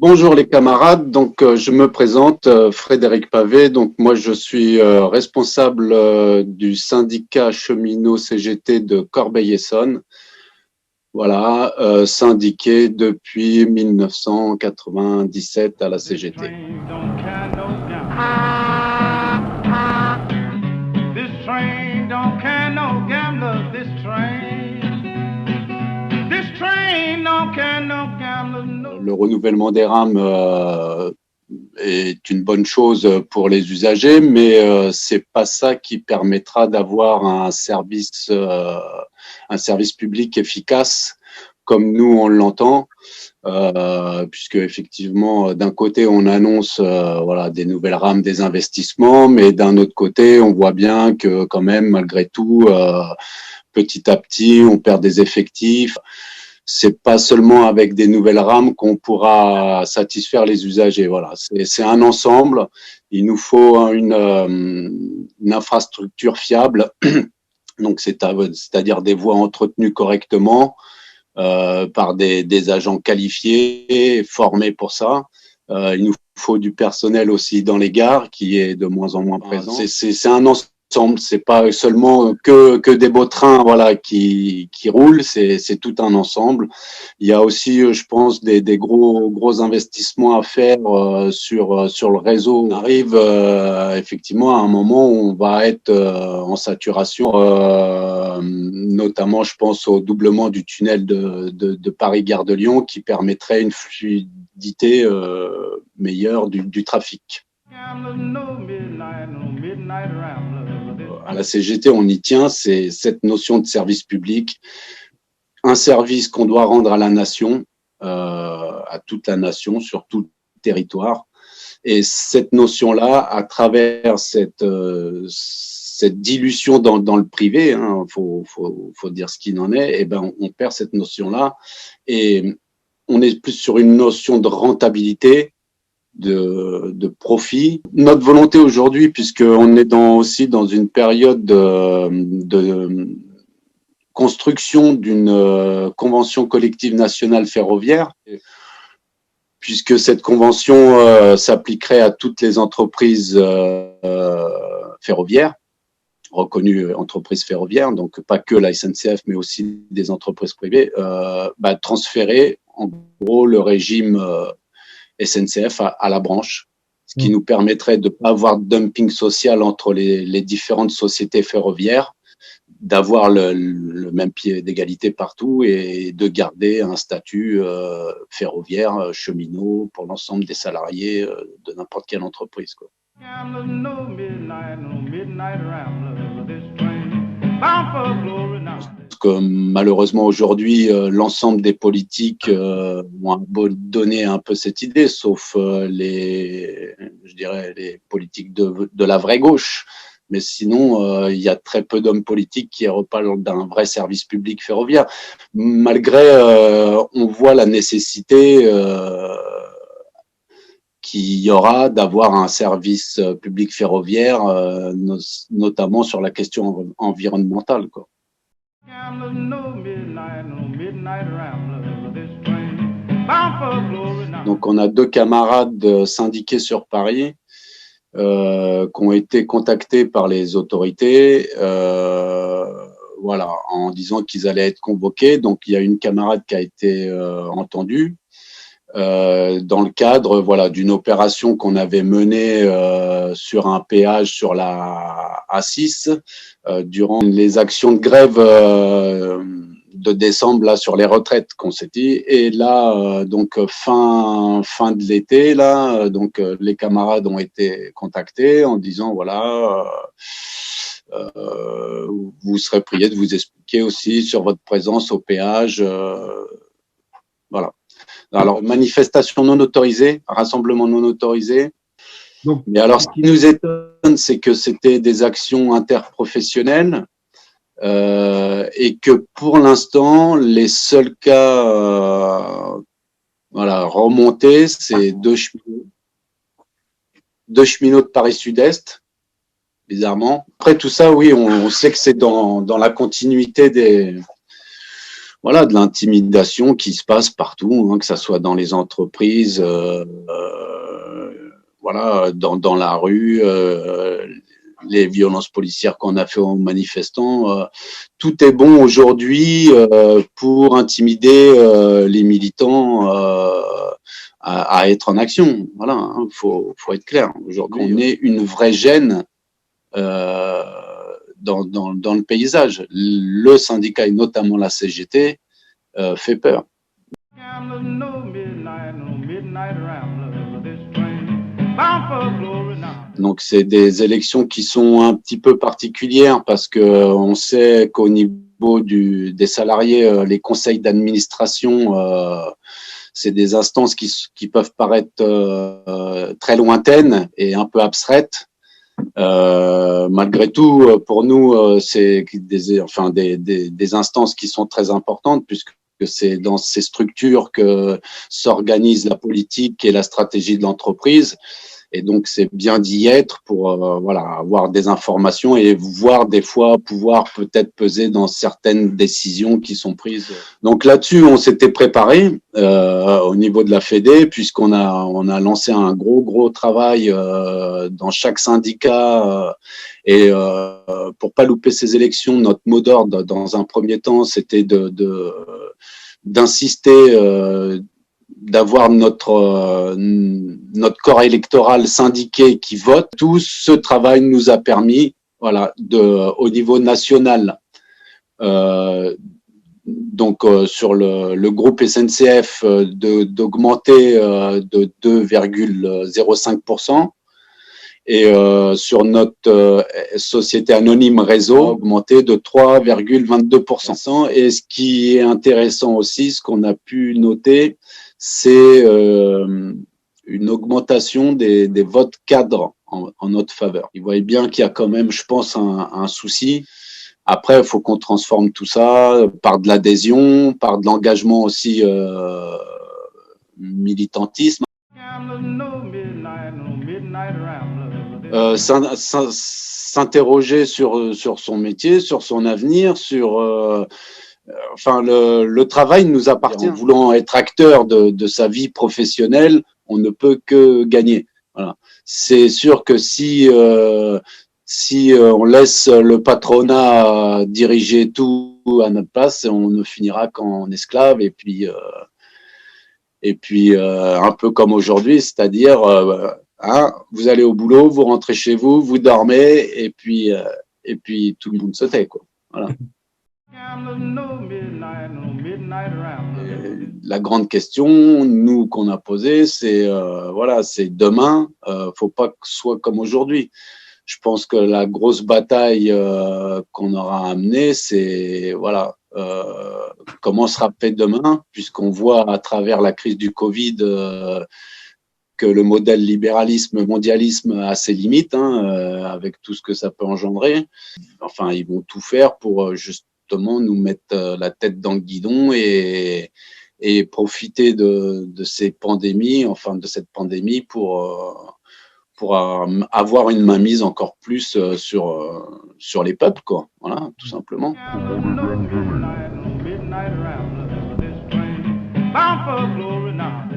Bonjour les camarades, je me présente, Frédéric Pavé. Donc moi je suis responsable du syndicat cheminot CGT de Corbeil-Essonnes. Voilà, syndiqué depuis 1997 à la CGT. Le renouvellement des rames est une bonne chose pour les usagers, mais c'est pas ça qui permettra d'avoir un service public efficace comme nous on l'entend, puisque effectivement d'un côté on annonce voilà des nouvelles rames, des investissements, mais d'un autre côté on voit bien que quand même malgré tout petit à petit on perd des effectifs. C'est pas seulement avec des nouvelles rames qu'on pourra satisfaire les usagers. Voilà, c'est un ensemble. Il nous faut une infrastructure fiable, donc c'est-à-dire des voies entretenues correctement par des agents qualifiés, formés pour ça. Il nous faut du personnel aussi dans les gares qui est de moins en moins présent. C'est un ensemble. C'est pas seulement que des beaux trains, voilà, qui roulent. C'est tout un ensemble. Il y a aussi, je pense, des gros investissements à faire sur le réseau. On arrive effectivement à un moment où on va être en saturation, notamment, je pense, au doublement du tunnel de Paris-Gare de Lyon, qui permettrait une fluidité meilleure du trafic. À la CGT, on y tient, c'est cette notion de service public, un service qu'on doit rendre à la nation, à toute la nation, sur tout le territoire. Et cette notion-là, à travers cette dilution dans le privé, hein, faut dire ce qu'il en est, et ben on perd cette notion-là et on est plus sur une notion de rentabilité, de profit. Notre volonté aujourd'hui, puisqu'on est aussi dans une période de construction d'une convention collective nationale ferroviaire, puisque cette convention s'appliquerait à toutes les entreprises ferroviaires, reconnues entreprises ferroviaires, donc pas que la SNCF, mais aussi des entreprises privées, transférer en gros le régime SNCF à la branche, ce qui nous permettrait de ne pas avoir de dumping social entre les différentes sociétés ferroviaires, d'avoir le même pied d'égalité partout et de garder un statut ferroviaire, cheminot pour l'ensemble des salariés de n'importe quelle entreprise, quoi. Que malheureusement aujourd'hui, l'ensemble des politiques ont donné un peu cette idée, sauf les politiques de la vraie gauche. Mais sinon, il y a très peu d'hommes politiques qui reparlent d'un vrai service public ferroviaire. Malgré, on voit la nécessité qu'il y aura d'avoir un service public ferroviaire, notamment sur la question environnementale, quoi. Donc on a 2 camarades syndiqués sur Paris qui ont été contactés par les autorités voilà, en disant qu'ils allaient être convoqués. Donc il y a une camarade qui a été entendue dans le cadre voilà, d'une opération qu'on avait menée sur un péage sur la A6 durant les actions de grève de décembre là sur les retraites qu'on s'est dit. Et là donc fin de l'été là, donc les camarades ont été contactés en disant voilà vous serez priés de vous expliquer aussi sur votre présence au péage, voilà. Alors, manifestation non autorisée, rassemblement non autorisé. Donc, mais alors, ce qui nous étonne, c'est que c'était des actions interprofessionnelles et que pour l'instant, les seuls cas voilà, remontés, c'est deux cheminots de Paris Sud-Est, bizarrement. Après tout ça, oui, on sait que c'est dans la continuité voilà, de l'intimidation qui se passe partout, hein, que ça soit dans les entreprises, voilà, dans la rue, les violences policières qu'on a fait aux manifestants. Tout est bon aujourd'hui pour intimider les militants à être en action. Voilà, hein, faut être clair. Aujourd'hui, on est une vraie gêne dans le paysage. Le syndicat et notamment la CGT fait peur. Donc c'est des élections qui sont un petit peu particulières parce que on sait qu'au niveau des salariés, les conseils d'administration, c'est des instances qui peuvent paraître très lointaines et un peu abstraites. Malgré tout, pour nous, c'est des instances qui sont très importantes puisque c'est dans ces structures que s'organise la politique et la stratégie de l'entreprise. Et donc, c'est bien d'y être pour voilà, avoir des informations et voir des fois pouvoir peut-être peser dans certaines décisions qui sont prises. Donc là-dessus, on s'était préparé au niveau de la Fédé puisqu'on a lancé un gros travail dans chaque syndicat et pour pas louper ces élections, notre mot d'ordre dans un premier temps, c'était d'insister d'avoir notre corps électoral syndiqué qui vote. Tout ce travail nous a permis, voilà, au niveau national, sur le groupe SNCF, d'augmenter de 2,05%. Et sur notre société anonyme réseau, augmenté de 3,22%. Et ce qui est intéressant aussi, ce qu'on a pu noter, c'est une augmentation des votes cadres en notre faveur. Ils voient bien qu'il y a quand même, je pense, un souci. Après, il faut qu'on transforme tout ça par de l'adhésion, par de l'engagement aussi militantisme. S'interroger sur son métier, sur son avenir, enfin, le travail nous appartient. En voulant être acteur de sa vie professionnelle, on ne peut que gagner. Voilà. C'est sûr que si on laisse le patronat diriger tout à notre place, on ne finira qu'en esclave. Et puis un peu comme aujourd'hui, c'est-à-dire hein, vous allez au boulot, vous rentrez chez vous, vous dormez, et puis tout le monde se tait, quoi. Voilà. La grande question, nous, qu'on a posée, c'est voilà, c'est demain, faut pas que ce soit comme aujourd'hui. Je pense que la grosse bataille qu'on aura à mener, c'est voilà, comment sera fait demain, puisqu'on voit à travers la crise du Covid que le modèle libéralisme-mondialisme a ses limites, hein, avec tout ce que ça peut engendrer. Enfin, ils vont tout faire pour justement nous mettre la tête dans le guidon et profiter de ces pandémies, enfin de cette pandémie pour avoir une mainmise encore plus sur les peuples, quoi. Voilà, tout simplement. Bound for glory now.